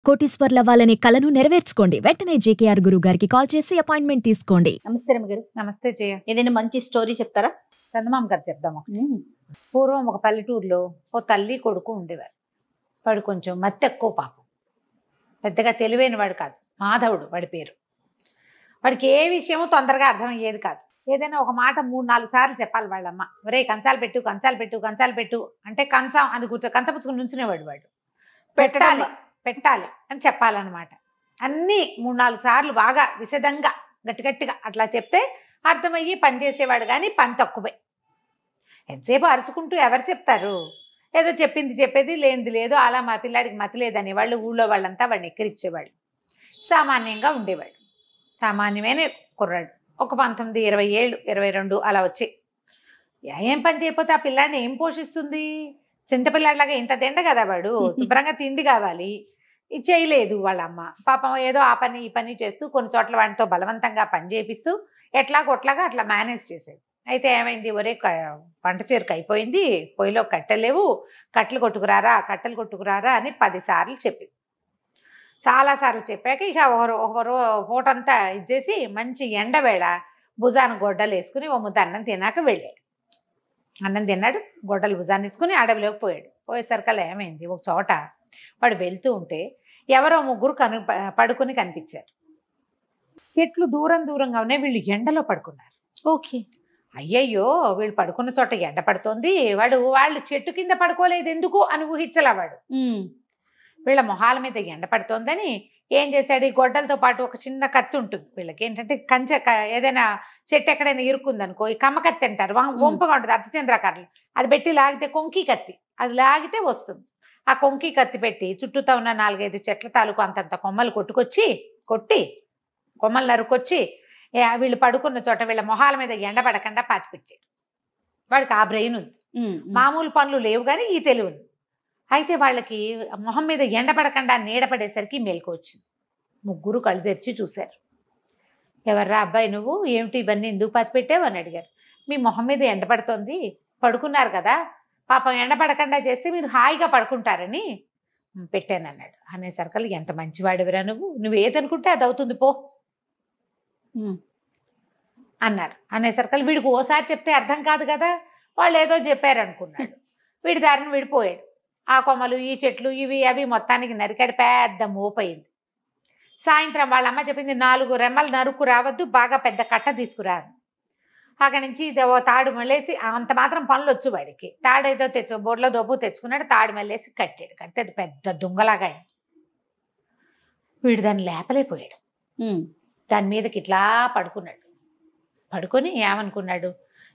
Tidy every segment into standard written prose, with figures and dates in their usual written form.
కోటీశ్వర్లవ్వాలనే కలను నెరవేర్చుకోండి. వెంటనే జేకేఆర్ గురువు గారికి కాల్ చేసి అపాయింట్మెంట్ తీసుకోండి. నమస్తే రమగారు. నమస్తే జయ. ఏదైనా మంచి స్టోరీ చెప్తారా? చందమామ గారు చెప్దాము. పూర్వం ఒక పల్లెటూరులో ఓ తల్లి కొడుకు ఉండేవారు. వాడు కొంచెం మత్తు ఎక్కువ, పాపం పెద్దగా తెలివైన వాడు కాదు. మాధవుడు వాడి పేరు. వాడికి ఏ విషయమో తొందరగా అర్థమయ్యేది కాదు. ఏదైనా ఒక మాట 3-4 సార్లు చెప్పాలి వాళ్ళమ్మ. ఒరే కంచాలు పెట్టు, కంచాలు పెట్టు, కంచాలు పెట్టు అంటే కంచం అని కంచపుచ్చుకుని నుంచునేవాడు. వాడు పెట్టాలి పెట్టాలి అని చెప్పాలన్నమాట. అన్నీ 3-4 సార్లు బాగా విశదంగా గట్టిగా అట్లా చెప్తే అర్థమయ్యి పని చేసేవాడు. కానీ పని తక్కువే. ఎంతసేపు అరుచుకుంటూ ఎవరు చెప్తారు? ఏదో చెప్పింది చెప్పేది, లేనిది లేదు. అలా మా పిల్లాడికి మతి లేదని వాళ్ళు ఊళ్ళో వాళ్ళంతా వాడిని ఎక్కిరిచ్చేవాళ్ళు. సామాన్యంగా ఉండేవాడు. సామాన్యమైన కుర్రాడు. ఒక 19, 20 ఏళ్ళు, 22 అలా వచ్చాయి. ఏం పని చేయకపోతే ఆ పిల్లాడిని ఏం పోషిస్తుంది? చింతపిల్లాడిలాగా ఇంత తిండ కదా వాడు. శుభ్రంగా తిండి కావాలి. ఇది చేయలేదు వాళ్ళ అమ్మ. పాపం ఏదో ఆ పని ఈ పని చేస్తూ కొన్ని చోట్ల వాడితో బలవంతంగా పని చేపిస్తూ ఎట్లాగొట్లాగా అట్లా మేనేజ్ చేసేది. అయితే ఏమైంది? ఒరే వంట చేరుకు అయిపోయింది, పొయ్యిలో కట్టెలేవు, కట్టెలు కొట్టుకురారా అని 10 సార్లు చెప్పింది. చాలాసార్లు చెప్పాక ఇక ఒకరు పూటంతా ఇచ్చేసి మంచి ఎండవేళ భుజాన గొడ్డలు వేసుకుని ఓ ముద్ద అన్నం తిన్నాక వెళ్ళాడు. అన్నం తిన్నాడు, గొడ్డలు భుజాన్ని వేసుకుని అడవిలోకి పోయాడు. పోయేసరికల్లా ఏమైంది? ఒక చోట వాడు వెళ్తూ ఉంటే ఎవరో ముగ్గురు పడుకుని కనిపించారు. చెట్లు దూరంగా ఉన్నాయి. వీళ్ళు ఎండలో పడుకున్నారు. ఓకే. అయ్యయ్యో, వీళ్ళు పడుకున్న చోట ఎండ పడుతోంది, వాళ్ళు చెట్టు కింద పడుకోలేదు ఎందుకు అని ఊహించలా వాడు. వీళ్ళ మొహాల మీద ఎండ పడుతోందని ఏం చేశాడు? ఈ గొడ్డలతో పాటు ఒక చిన్న కత్తి ఉంటుంది వీళ్ళకి. ఏంటంటే కంచె, ఏదైనా చెట్టు ఎక్కడైనా ఇరుక్కుందనుకో, ఈ కమ్మ కత్తి అంటారు, వంపగా ఉంటుంది అర్ధచంద్రాకారంలో. అది పెట్టి లాగితే కొంకి కత్తి, అది లాగితే వస్తుంది. ఆ కొంకి కత్తి పెట్టి చుట్టూతో ఉన్న 4-5 చెట్ల తాలూకు అంతంత కొమ్మలు కొట్టి కొమ్మలు నరుకొచ్చి వీళ్ళు పడుకున్న చోట వీళ్ళ మొహాల మీద ఎండ పడకుండా పాతిపెట్టాడు. వాడికి ఆ బ్రెయిన్ ఉంది. మామూలు పనులు లేవు కానీ ఈ తెలివి ఉంది. అయితే వాళ్ళకి మొహం మీద ఎండ పడకుండా నీడ పడేసరికి మెలకు వచ్చింది. ముగ్గురు కళ్ళు తెరిచి చూశారు. ఎవర్రా అబ్బాయి నువ్వు? ఏమిటి ఇవన్నీ ఎందుకు పాతిపెట్టావు అని అడిగారు. మీ మొహం మీద ఎండ పడుతోంది, పడుకున్నారు కదా, పాపం ఎండ పడకుండా చేస్తే మీరు హాయిగా పడుకుంటారని పెట్టానన్నాడు. అనేసరికల్ ఎంత మంచివాడివిరా నువ్వు ఏదనుకుంటే అది అవుతుంది పో అన్నారు. అనేసరికల్ వీడికి ఓసారి చెప్తే అర్థం కాదు కదా, వాళ్ళు ఏదో చెప్పారు అనుకున్నాడు. వీడి దారిని విడిపోయాడు. ఆ కొమ్మలు, ఈ చెట్లు, ఇవి అవి మొత్తానికి నరికాడు. పెద్ద మోపయింది. సాయంత్రం వాళ్ళమ్మ చెప్పింది 4 రెమ్మలు నరుకు రావద్దు, బాగా పెద్ద కట్ట తీసుకురాదు. అక్కడి నుంచి తాడు మళ్ళేసి, అంత మాత్రం పనులు వచ్చు వాడికి. తాడు ఏదో బోర్లో దోపు తెచ్చుకున్నాడు. తాడు మళ్ళేసి కట్టేది పెద్ద దొంగలాగా అయింది. వీడు దాన్ని లేపలేకపోయాడు. దాని మీదకి ఇట్లా పడుకున్నాడు. పడుకొని ఏమనుకున్నాడు?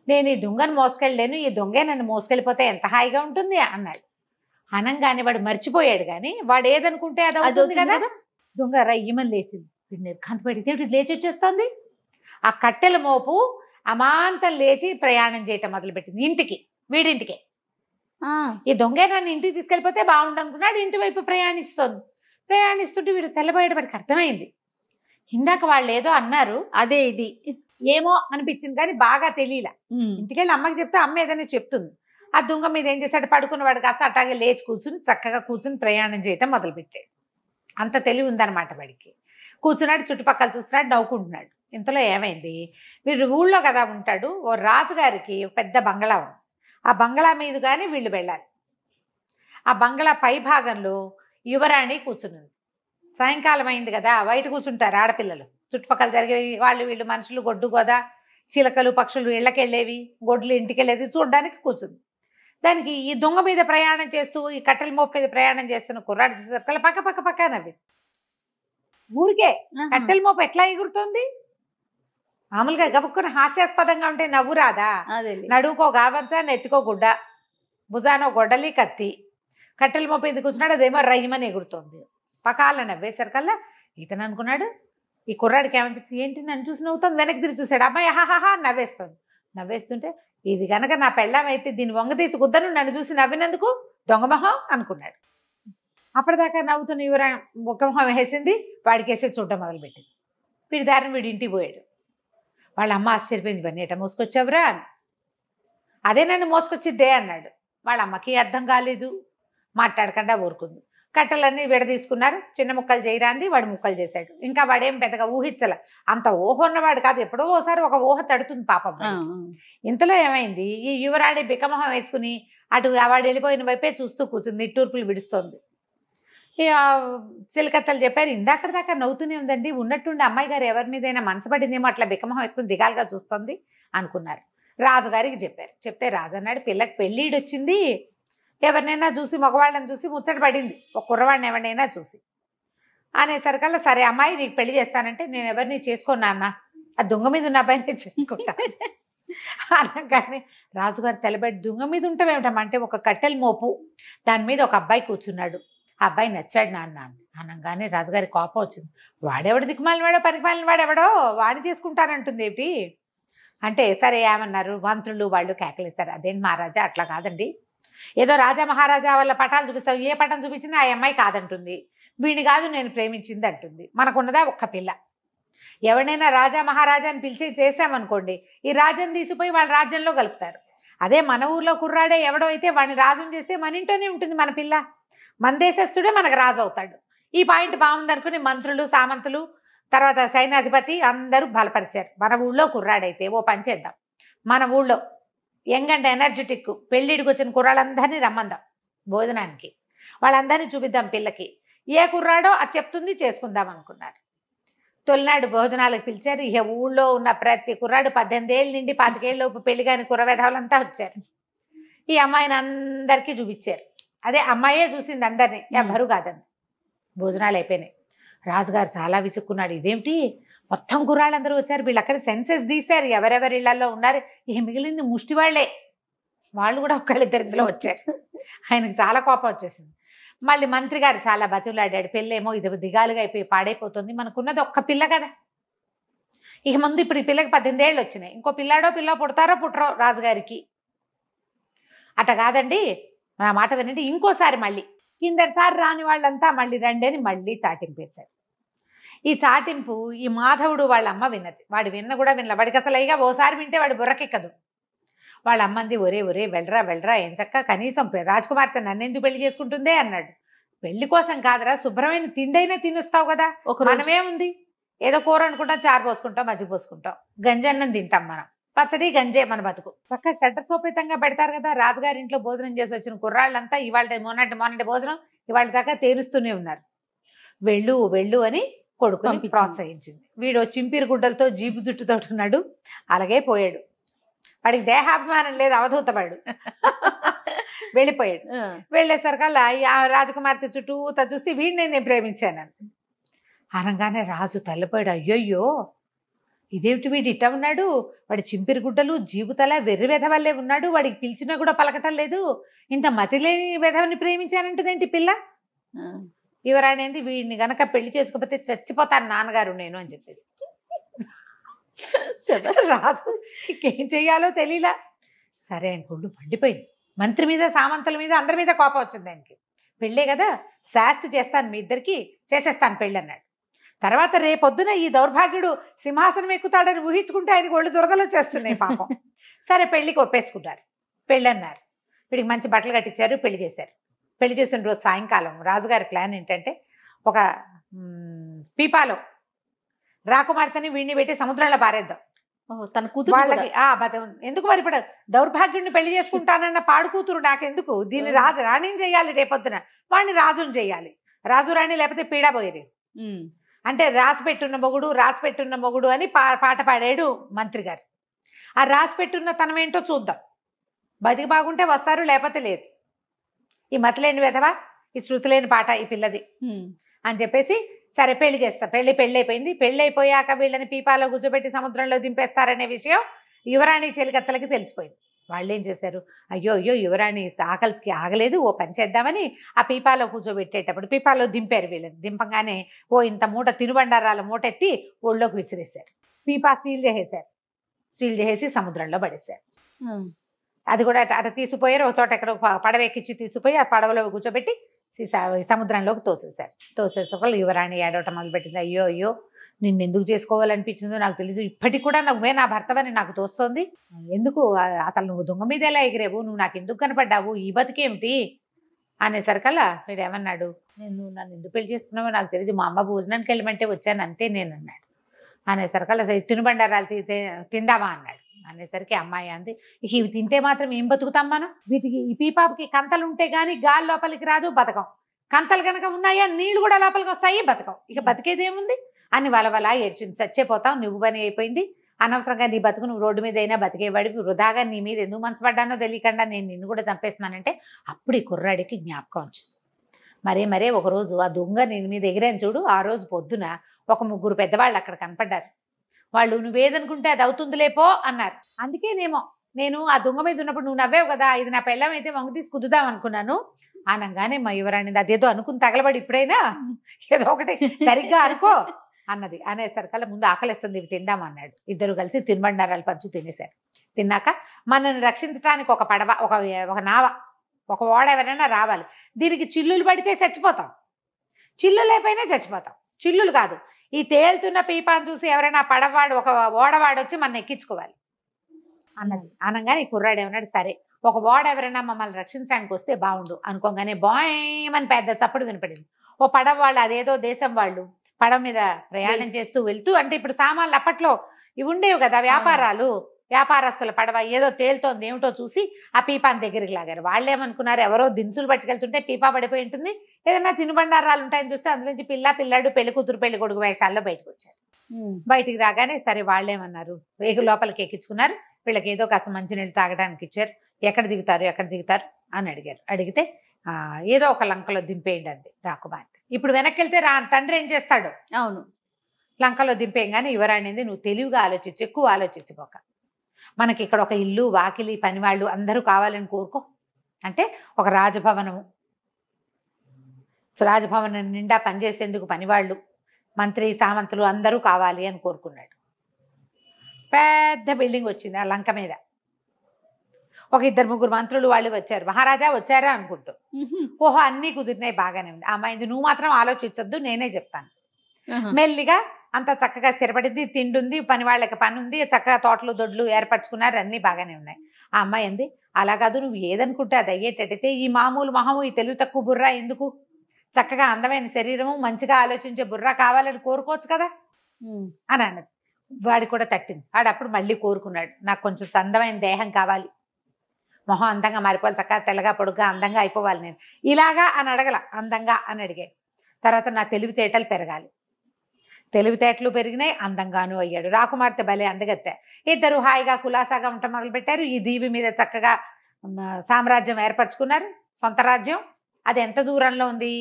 నేను ఈ దొంగను మోసుకెళ్ళలేను, ఈ దొంగే నన్ను మోసుకెళ్ళిపోతే ఎంత హాయిగా ఉంటుంది అన్నాడు. అనంగానే వాడు మర్చిపోయాడు. కానీ వాడు ఏదనుకుంటే అది అవుతుంది కదా. దొంగ రయ్యమని లేచింది. వీడు నిర్ఘాంతపడితే లేచి వచ్చేస్తుంది. ఆ కట్టెల మోపు అమాంతం లేచి ప్రయాణం చేయటం మొదలుపెట్టింది. వీడింటికే. ఈ దొంగే నన్ను ఇంటికి తీసుకెళ్ళిపోతే బాగుండనుకున్నాడు. ఇంటి వైపు ప్రయాణిస్తుంటే వీడు తెల్లబోయేట వాడికి అర్థమైంది. ఇందాక వాళ్ళు ఏదో అన్నారు, అదే ఇది ఏమో అనిపించింది కానీ బాగా తెలియలా. ఇంటికెళ్ళి అమ్మకి చెప్తే అమ్మ ఏదైనా చెప్తుంది. ఆ దొంగ మీద ఏం చేశాడు? పడుకున్నవాడు కాస్త అట్లాగే లేచి చక్కగా కూర్చుని ప్రయాణం చేయటం మొదలుపెట్టాడు. అంత తెలివి ఉందన్నమాట వాడికి. కూర్చున్నాడు, చుట్టుపక్కల చూస్తున్నాడు, నవ్వుకుంటున్నాడు. ఇంతలో ఏమైంది? వీడు ఊళ్ళో కదా ఉంటాడు. ఓ రాజుగారికి పెద్ద బంగళా ఉంది. ఆ బంగళా మీద కానీ వీళ్ళు వెళ్ళాలి. ఆ బంగళా పై భాగంలో యువరాణి కూర్చున్నది. సాయంకాలం అయింది కదా, బయట కూర్చుంటారు ఆడపిల్లలు. చుట్టుపక్కల జరిగే వీళ్ళు మనుషులు, గొడ్డు గోదా, చిలకలు, పక్షులు ఇళ్ళకెళ్ళేవి, గొడ్లు ఇంటికెళ్ళేది చూడడానికి కూర్చుంది. దానికి ఈ దొంగ మీద ప్రయాణం చేస్తూ, ఈ కట్టెల మోపు మీద ప్రయాణం చేస్తున్న కుర్రాడు చూసేసరికి పక్క నవ్వి, ఊరికే కట్టెల మోపు ఎట్లా ఎగురుతుంది? మామూలుగా గబుక్కున హాస్యాస్పదంగా ఉంటే నవ్వు రాదా? నడువుకో గావంచ, నెత్తికో గుడ్డ, భుజానో గొడ్డలి, కత్తి, కట్టెల మోపు మీద కూర్చున్నాడు, అదేమో రయ్యమని ఎగురుతోంది. పకాల నవ్వేసరికల్లా ఇతను అనుకున్నాడు, ఈ కుర్రాడికి ఏమనిపించింది? ఏంటి నన్ను చూసి నవ్వుతుంది? వెనక్కి తిరిగి చూశాడు. అమ్మాయి హాహాహా నవ్వేస్తుంది. నవ్వేస్తుంటే ఇది కనుక నా పెళ్ళాం అయితే దీన్ని వంగతీసి కుద్దను నన్ను చూసి నవ్వినందుకు దొంగమొహం అనుకున్నాడు. అప్పటిదాకా నవ్వుతున్న యువరా ముఖమొహం వేసింది, వాడికి వేసే చూడటం మొదలుపెట్టింది. వీడి దారిని వీడి ఇంటికి పోయాడు. వాళ్ళ అమ్మ ఆశ్చర్యపోయింది. ఇవన్నీ ఎట మోసుకొచ్చావురా అని. అదే నన్ను మోసుకొచ్చిద్దే అన్నాడు. వాళ్ళ అమ్మకి అర్థం కాలేదు, మాట్లాడకుండా ఊరుకుంది. కట్టెలన్నీ విడదీసుకున్నారు. చిన్న ముక్కలు చేయరాంది వాడు ముక్కలు చేశాడు. ఇంకా వాడేం పెద్దగా ఊహించల, అంత ఊహ ఉన్నవాడు కాదు. ఎప్పుడో ఓసారి ఒక ఊహ తడుతుంది పాపం. ఇంతలో ఏమైంది, ఈ యువరాణి బిక్కమొహం వేసుకుని అటు వాడు వెళ్ళిపోయిన వైపే చూస్తూ కూర్చుంది, నిట్టూర్పులు విడుస్తోంది. ఇక చిలకత్తలు చెప్పారు, ఇందాక దాకా నవ్వుతూనే ఉందండి, ఉన్నట్టుండి అమ్మాయి గారు ఎవరి మీదైనా మనసు పడిందేమో అట్లా బిక్కమొహం వేసుకుని దిగాలుగా చూస్తోంది అనుకున్నారు. రాజుగారికి చెప్పారు. చెప్తే రాజు అన్నాడు, పిల్లకి పెళ్ళిడు వచ్చింది, ఎవరినైనా చూసి మగవాళ్ళని చూసి ముచ్చట పడింది, ఒక కుర్రవాడిని ఎవరినైనా చూసి అనేసరికల్లా, సరే అమ్మాయి నీకు పెళ్లి చేస్తానంటే నేను ఎవరిని చేసుకోను అన్న, ఆ దొంగ మీద ఉన్న అబ్బాయిని చేసుకుంటా అనగానే రాజుగారు తెలబెట్టి, దొంగ మీద ఉంటామేమిటమ్మా అంటే, ఒక కట్టెల మోపు దాని మీద ఒక అబ్బాయి కూర్చున్నాడు, ఆ అబ్బాయి నచ్చాడు నాన్న అనగానే రాజుగారి కోపం వచ్చింది. వాడెవడు దిక్కుమాలిన వాడో పరిపాలన వాడెవడో వాడిని తీసుకుంటానంటుంది ఏమిటి అంటే, సరే ఏమన్నారు, మంత్రులు వాళ్ళు కేకలేశారు. అదేంటి మహారాజా అట్లా కాదండి, ఏదో రాజా మహారాజా వాళ్ళ పటాలు చూపిస్తావు, ఏ పటం చూపించినా ఆ అమ్మాయి కాదంటుంది, వీడిని కాదు నేను ప్రేమించింది అంటుంది. మనకున్నదా ఒక్క పిల్ల, ఎవరినైనా రాజా మహారాజా అని పిలిచి చేసామనుకోండి, ఈ రాజ్యం తీసిపోయి వాళ్ళ రాజ్యంలో కలుపుతారు. అదే మన ఊర్లో కుర్రాడే ఎవడో అయితే వాడిని రాజుని చేస్తే మన ఇంట్లోనే ఉంటుంది మన పిల్ల, మన దేశస్తుడే మనకు రాజు అవుతాడు. ఈ పాయింట్ బాగుందనుకుని మంత్రులు సామంతులు తర్వాత సైన్యాధిపతి అందరూ బలపరిచారు. మన ఊళ్ళో కుర్రాడైతే ఓ పని చేద్దాం, మన ఊళ్ళో యంగ్ అండ్ ఎనర్జెటిక్ పెళ్ళిడికి వచ్చిన కుర్రాళ్ళందరినీ రమ్మందాం భోజనానికి, వాళ్ళందరినీ చూపిద్దాం పిల్లకి, ఏ కుర్రాడో అది చెప్తుంది చేసుకుందాం అనుకున్నారు. తొలినాడు భోజనాలకు పిలిచారు. ఇక ఊళ్ళో ఉన్న ప్రతి కుర్రాడు 18 ఏళ్ళ నుండి 25 ఏళ్ళలోపు పెళ్లి కాని కుర్రవేధవులంతా వచ్చారు. ఈ అమ్మాయిని అందరికీ చూపించారు. అదే అమ్మాయే చూసింది అందరినీ, ఎవ్వరు కాదండి. భోజనాలు అయిపోయినాయి. రాజుగారు చాలా విసుక్కున్నాడు, ఇదేమిటి మొత్తం కుర్రాళ్ళందరూ వచ్చారు, వీళ్ళు అక్కడ సెన్సెస్ తీశారు ఎవరెవరి ఇళ్లలో ఉన్నారు, ఇక మిగిలింది ముష్టి వాళ్ళే, వాళ్ళు కూడా ఒకళ్ళిద్దరిలో వచ్చారు. ఆయనకు చాలా కోపం వచ్చేసింది. మళ్ళీ మంత్రి గారు చాలా బతులాడాడు, పెళ్ళేమో ఇది దిగాలుగా అయిపోయి పాడైపోతుంది, మనకున్నది ఒక్క పిల్ల కదా, ఇక ముందు ఇప్పుడు ఈ పిల్లకి 18 ఏళ్ళు వచ్చినాయి, ఇంకో పిల్లాడో పిల్ల పుడతారో పుట్టరో రాజుగారికి, అట కాదండి నా మాట వినండి, ఇంకోసారి మళ్ళీ కిందటిసారి రాని వాళ్ళంతా మళ్ళీ రండి అని మళ్ళీ చాటింపు వేశారు. ఈ చాటింపు ఈ మాధవుడు వాళ్ళ అమ్మ విన్నది. వాడు కూడా వినలే, వాడికి అసలు అయ్యగా ఓసారి వింటే వాడు బుర్రకెక్కదు. వాళ్ళ అమ్మంది, ఒరే ఒరే వెళ్ళరా వెళ్ళరా, ఏం చక్క కనీసం రాజకుమార్తె నన్నెందుకు పెళ్లి చేసుకుంటుందే అన్నాడు. పెళ్లి కోసం కాదురా, శుభ్రమైన తిండైనా తినిస్తావు కదా, మనమేముంది ఏదో కూర అనుకుంటాం, చారు పోసుకుంటాం, మజ్జిగ పోసుకుంటాం, గంజన్నం తింటాం, మనం పచ్చడి గంజే మన బతుకు, చక్కగా శటసోపేతంగా పెడతారు కదా. రాజుగారి ఇంట్లో భోజనం చేసి వచ్చిన కుర్రాళ్ళంతా ఇవాళ మొన్నటి భోజనం ఇవాళ దాకా తేరుస్తూనే ఉన్నారు. వెళ్ళు వెళ్ళు అని కొడుకుని ప్రోత్సహించింది. వీడు చింపిరి గుడ్డలతో జీపు జుట్టుతో ఉన్నాడు, అలాగే పోయాడు. వాడికి దేహాభిమానం లేదు, అవధూతవాడు. వెళ్ళిపోయాడు. వెళ్ళేసరికల్లా ఆ రాజకుమార్తె చుట్టూ చూసి వీడిని నేను ప్రేమించాను అనగానే రాజు తల్లిపోయాడు. అయ్యోయ్యో ఇదేమిటి వీడు ఇట్ట ఉన్నాడు, వాడి చింపిరి గుడ్డలు జీబుతల వెర్రి వెధవల్లే ఉన్నాడు, వాడికి పిలిచినా కూడా పలకటం లేదు, ఇంత మతి లేని వెధవని ప్రేమించానంటదేంటి పిల్ల. యువరాణి వీడిని గనక పెళ్లి చేసుకోకపోతే చచ్చిపోతాను నాన్నగారు నేను అని చెప్పేసి. రాజు ఇంకేం చెయ్యాలో తెలియలా. సరే ఆయన ఒళ్ళు మండిపోయింది. మంత్రి మీద సామంతుల మీద అందరి మీద కోపం వచ్చింది ఆయనకి. పెళ్ళే కదా, శాస్తి చేస్తాను మీ ఇద్దరికి, చేసేస్తాను పెళ్ళి అన్నాడు. తర్వాత రేపొద్దున ఈ దౌర్భాగ్యుడు సింహాసనం ఎక్కుతాడని ఊహించుకుంటే ఆయనకు ఒళ్ళు దురదలు చేస్తున్నాయి పాపం. సరే పెళ్లికి ఒప్పేసుకున్నారు, పెళ్ళి అన్నారు. వీడికి మంచి బట్టలు కట్టించారు, పెళ్లి చేశారు. పెళ్లి చేసిన రోజు సాయంకాలం రాజుగారి ప్లాన్ ఏంటంటే, ఒక పీపాలో రాకుమార్తెని వీడిని పెట్టి సముద్రంలో పారేద్దాం, తన కూతురు వాళ్ళకి ఎందుకు మరి ఇప్పుడు దౌర్భాగ్యుడిని పెళ్లి చేసుకుంటానన్న పాడు కూతురు నాకెందుకు, దీన్ని రాణిని చెయ్యాలి, రేపొద్దున వాడిని రాజుని చెయ్యాలి, రాజు రాణి లేకపోతే పీడా పోయేది అంటే రాసిపెట్టున్న మొగుడు అని పాట పాడాడు మంత్రి గారు. ఆ రాసిపెట్టున్న తనం ఏంటో చూద్దాం, బతికి బాగుంటే వస్తారు లేకపోతే లేదు, ఈ మతలేని వెధవా, ఈ శృతి లేని పాట ఈ పిల్లది అని చెప్పేసి సరే పెళ్లి చేస్తా. పెళ్లి అయిపోయింది. పెళ్లి అయిపోయాక వీళ్ళని పీపాలో కూర్చోబెట్టి సముద్రంలో దింపేస్తారనే విషయం యువరాణి చెలికత్తలకి తెలిసిపోయింది. వాళ్ళు ఏం చేశారు, అయ్యో యువరాణి ఆకలికి ఆగలేదు, ఓ పని చేద్దామని ఆ పీపాలో కూర్చోబెట్టేటప్పుడు పీపాలో దింపారు. వీళ్ళని దింపగానే ఓ ఇంత మూట తినుబండారాల మూట ఎత్తి ఒళ్ళోకి విసిరేశారు. పీపా సీల్ చేసేసి సముద్రంలో పడేశారు. అది కూడా అటు తీసుకుపోయారు, ఒక చోట ఎక్కడ పడవ ఎక్కించి తీసుకుపోయి ఆ పడవలో కూర్చోబెట్టి సముద్రంలోకి తోసేసేవాళ్ళు. యువరాణి ఏడవటం మొదలుపెట్టింది. అయ్యో నిన్నెందుకు చేసుకోవాలనిపించిందో నాకు తెలీదు, ఇప్పటికి కూడా నువ్వే నా భర్తవని నాకు తోస్తోంది, ఎందుకు అసలు నువ్వు దొంగ మీద ఎలా ఎగిరేవు, నువ్వు నాకు ఎందుకు కనపడ్డావు, ఈ బతికేమిటి అనేసరికల్లా వీడు ఏమన్నాడు, నన్ను ఎందుకు పెళ్లి చేసుకున్నావో నాకు తెలియదు, మా అమ్మ భోజనానికి వెళ్ళమంటే వచ్చాను అంతే నేను అన్నాడు. అనేసరికి అలా తినుబండారాలు తిందామా అన్నాడు. అనేసరికి అమ్మాయి అంది, ఇక ఇవి తింటే మాత్రం ఏం బతుకుతాం మనం, వీటికి ఈ పీపాపకి కంతలు ఉంటే గానీ గాలి లోపలికి రాదు, బతకం. కంతలు కనుక ఉన్నాయా నీళ్లు కూడా లోపలికి వస్తాయి, బతకం. ఇక బతికేదేముంది అని వలవలా ఏడ్చింది. చచ్చిపోతావు, నువ్వు పని అయిపోయింది, అనవసరంగా నీ బతుకు నువ్వు రోడ్డు మీద అయినా బతికేవాడివి, వృధాగా నీ మీద ఎందుకు మనసు పడ్డానో తెలియకుండా నేను నిన్ను కూడా చంపేస్తున్నానంటే అప్పుడు ఈ కుర్రాడికి జ్ఞాపకం వచ్చింది. మరే ఒకరోజు ఆ దొంగ నేను మీద ఎగిరాను చూడు, ఆ రోజు పొద్దున ఒక 3 పెద్దవాళ్ళు అక్కడ కనపడ్డారు. వాళ్ళు నువ్వేదనుకుంటే అది అవుతుందిలేపో అన్నారు. అందుకేనేమో నేను ఆ దొంగ మీద ఉన్నప్పుడు నువ్వు నవ్వేవు కదా, ఇది నా పెళ్ళం అయితే వంగ తీసి కుద్దుదాం అనుకున్నాను అనగానే మా యువరాణి అదేదో అనుకుని తగలబడి ఇప్పుడైనా ఏదో ఒకటి సరిగ్గా అనుకో అన్నది. అనేసరికల్లా ముందు ఆకలిస్తుంది, ఇవి తిందామన్నాడు. ఇద్దరు కలిసి తినుబండారాలు పంచు తినేశారు. తిన్నాక మనల్ని రక్షించడానికి ఒక పడవ, ఒక నావ, ఒక ఓడ ఎవరైనా రావాలి. దీనికి చిల్లులు పడితే చచ్చిపోతాం, చిల్లు లేకపోయినా చచ్చిపోతాం. చిల్లులు కాదు, ఈ తేలుతున్న పీపాను చూసి ఎవరైనా పడవాడు ఒక ఓడవాడు వచ్చి మన ఎక్కించుకోవాలి అన్నది. అనగానే ఈ కుర్రాడు ఏమన్నాడు, సరే ఒక ఓడ ఎవరైనా మమ్మల్ని రక్షించడానికి వస్తే బాగుండు అనుకోగానే బాయమని పెద్ద చప్పుడు వినపడింది. ఓ పడవ వాళ్ళు, అదేదో దేశం వాళ్ళు పడవ మీద ప్రయాణం చేస్తూ వెళ్తూ, అంటే ఇప్పుడు సామాన్లు అప్పట్లో ఇవి ఉండేవి కదా వ్యాపారాలు, వ్యాపారస్తుల పడవ ఏదో తేలుతోంది ఏమిటో చూసి ఆ పీపాని దగ్గరికి లాగారు. వాళ్ళేమనుకున్నారు, ఎవరో దినుసులు పట్టుకెళ్తుంటే పీపా పడిపోయి ఉంటుంది, ఏదైనా తినుబండారాలు ఉంటాయని చూస్తే అందులోంచి పిల్లాడు పెళ్లి కూతురు పెళ్లి కొడుకు వేషాల్లో బయటకు వచ్చారు. బయటికి రాగానే సరే వాళ్ళేమన్నారు, వేగు లోపలికి ఎక్కించుకున్నారు. వీళ్ళకి ఏదో కాస్త మంచినీళ్ళు తాగడానికి ఇచ్చారు. ఎక్కడ దిగుతారు అని అడిగారు. అడిగితే ఏదో ఒక లంకలో దింపేయండి అంది రాకుమార్తె. ఇప్పుడు వెనక్కి వెళ్తే తండ్రి ఏం చేస్తాడు, అవును, లంకలో దింపేయంగానే యువరాణింది, నువ్వు తెలివిగా ఆలోచించు, ఎక్కువ ఆలోచించుకోక, మనకి ఇక్కడ ఒక ఇల్లు వాకిలి పనివాళ్ళు అందరూ కావాలని కోరుకో. అంటే ఒక రాజభవనం నిండా పనిచేసేందుకు పనివాళ్ళు, మంత్రి సామంతులు అందరూ కావాలి అని కోరుకున్నాడు. పెద్ద బిల్డింగ్ వచ్చింది ఆ లంక మీద. ఒక 2-3 మంత్రులు వాళ్ళు వచ్చారు. మహారాజా వచ్చారా అనుకుంటూ. ఓహో అన్నీ కుదిరినాయి, బాగానే ఉంది. అమ్మాయింది, నువ్వు మాత్రం ఆలోచించద్దు, నేనే చెప్తాను. మెల్లిగా అంత చక్కగా స్థిరపడింది, తిండి ఉంది, పని వాళ్ళకి పని ఉంది, చక్కగా తోటలు దొడ్లు ఏర్పరచుకున్నారు, అన్నీ బాగానే ఉన్నాయి. ఆ అమ్మాయి అంది, అలా కాదు, నువ్వు ఏదనుకుంటే అది అయ్యేటట్టయితే ఈ మామూలు మహము, ఈ తెలివి తక్కువ బుర్రా ఎందుకు, చక్కగా అందమైన శరీరము, మంచిగా ఆలోచించే బుర్రా కావాలని కోరుకోవచ్చు కదా అని అన్నది. వాడి కూడా తట్టింది. వాడు అప్పుడు మళ్ళీ కోరుకున్నాడు, నాకు కొంచెం అందమైన దేహం కావాలి, మొహం అందంగా మారిపోవాలి, చక్కగా తెల్లగా పొడుగ్గా అందంగా అయిపోవాలి, నేను ఇలాగా అని అడగల, అందంగా అని అడిగాడు. తర్వాత నా తెలివితేటలు పెరగాలి, తెలివితేటలు పెరిగినాయి, అందంగాను అయ్యాడు. రాకుమార్తె భలే అందగత్తె. ఇద్దరు హాయిగా కులాసాగా ఉండటం మొదలుపెట్టారు. ఈ దీవి మీద చక్కగా సామ్రాజ్యం ఏర్పరచుకున్నారు, సొంత రాజ్యం. అది ఎంత దూరంలో ఉంది,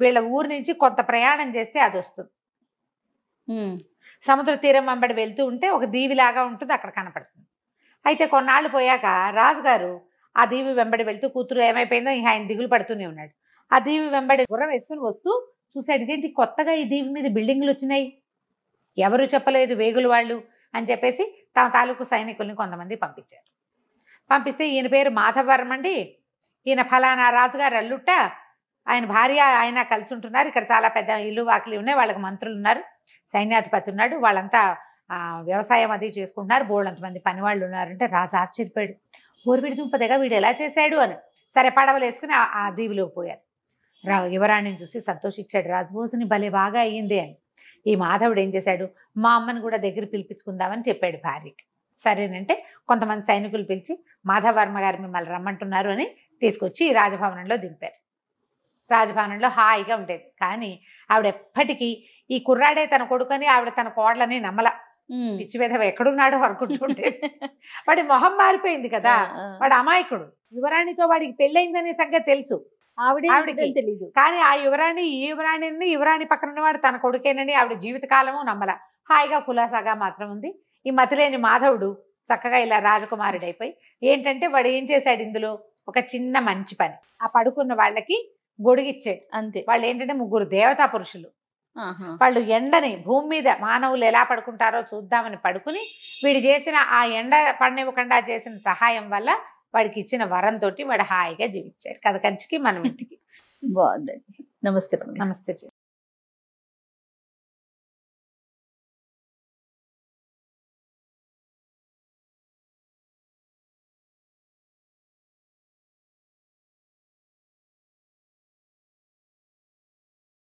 వీళ్ళ ఊరు నుంచి కొంత ప్రయాణం చేస్తే అది వస్తుంది. సముద్ర తీరం వెంబడి వెళ్తూ ఉంటే ఒక దీవిలాగా ఉంటుంది, అక్కడ కనపడుతుంది. అయితే కొన్నాళ్ళు పోయాక రాజుగారు ఆ దీవి వెంబడి వెళ్తూ, కూతురు ఏమైపోయిందో ఇక ఆయన దిగులు పడుతూనే ఉన్నాడు. ఆ దీవి వెంబడి గుర్రం వేసుకుని వస్తూ చూశాడు, ఇదేంటి కొత్తగా ఈ దీవి మీద బిల్డింగ్లు వచ్చినాయి, ఎవరు చెప్పలేదు వేగులు వాళ్ళు అని చెప్పేసి తమ తాలూకు సైనికుల్ని కొంతమంది పంపించారు. పంపిస్తే ఈయన పేరు మాధవవర్మ అండి, ఈయన ఫలానా రాజుగారు అల్లుట్ట, ఆయన భార్య ఆయన కలిసి ఉంటున్నారు, ఇక్కడ చాలా పెద్ద ఇల్లు వాకిలి ఉన్నాయి, వాళ్ళకి మంత్రులు ఉన్నారు, సైన్యాధిపతి ఉన్నాడు, వాళ్ళంతా వ్యవసాయం అది చేసుకుంటున్నారు, బోళ్ళంతమంది పని వాళ్ళు ఉన్నారంటే రాజు ఆశ్చర్యపోయాడు. ఊరివిడి దుంపదగా వీడు ఎలా చేశాడు అని. సరే పడవలు వేసుకుని ఆ దీవిలోకి పోయారు. యువరాణిని చూసి సంతోషించాడు, రాజభోజని భలే బాగా అయ్యింది అని. ఈ మాధవుడు ఏం చేశాడు, మా అమ్మని కూడా దగ్గర పిలిపించుకుందామని చెప్పాడు భార్యకి. సరేనంటే కొంతమంది సైనికులు పిలిచి మాధవవర్మ గారు మిమ్మల్ని రమ్మంటున్నారు అని తీసుకొచ్చి రాజభవనంలో దింపారు. రాజభవనంలో హాయిగా ఉండేది. కానీ ఆవిడ ఎప్పటికీ ఈ కుర్రాడే తన కొడుకని ఆవిడ తన కోడలని నమ్మల. పిచ్చి విధవ ఎక్కడున్నాడో అనుకుంటుంటేది. వాడి మొహం మారిపోయింది కదా, వాడు అమాయకుడు. యువరాణితో వాడికి పెళ్ళయిందనే సంగతి తెలుసు, ఆవిడకి తెలియదు. కానీ ఆ యువరాణి పక్కన ఉన్నవాడు తన కొడుకేనని ఆవిడ జీవితకాలము నమ్మల. హాయిగా కులాసాగా మాత్రం ఉంది. ఈ మతిలేని మాధవుడు చక్కగా ఇలా రాజకుమారుడైపోయి ఏంటంటే వాడు ఏం చేశాడు, ఇందులో ఒక చిన్న మంచి పని, ఆ పడుకున్న వాళ్ళకి గొడుగిచ్చాడు అంతే. వాళ్ళు ఏంటంటే 3 దేవతా పురుషులు. వాళ్ళు ఎండని భూమి మీద మానవులు ఎలా పడుకుంటారో చూద్దామని పడుకుని వీడు చేసిన ఆ ఎండ పడనివ్వకుండా చేసిన సహాయం వల్ల వాడికి ఇచ్చిన వరంతో వాడు హాయిగా జీవించాడు. కథ కంచికి మనం ఇంటికి. బాగుందండి. నమస్తే. నమస్తే.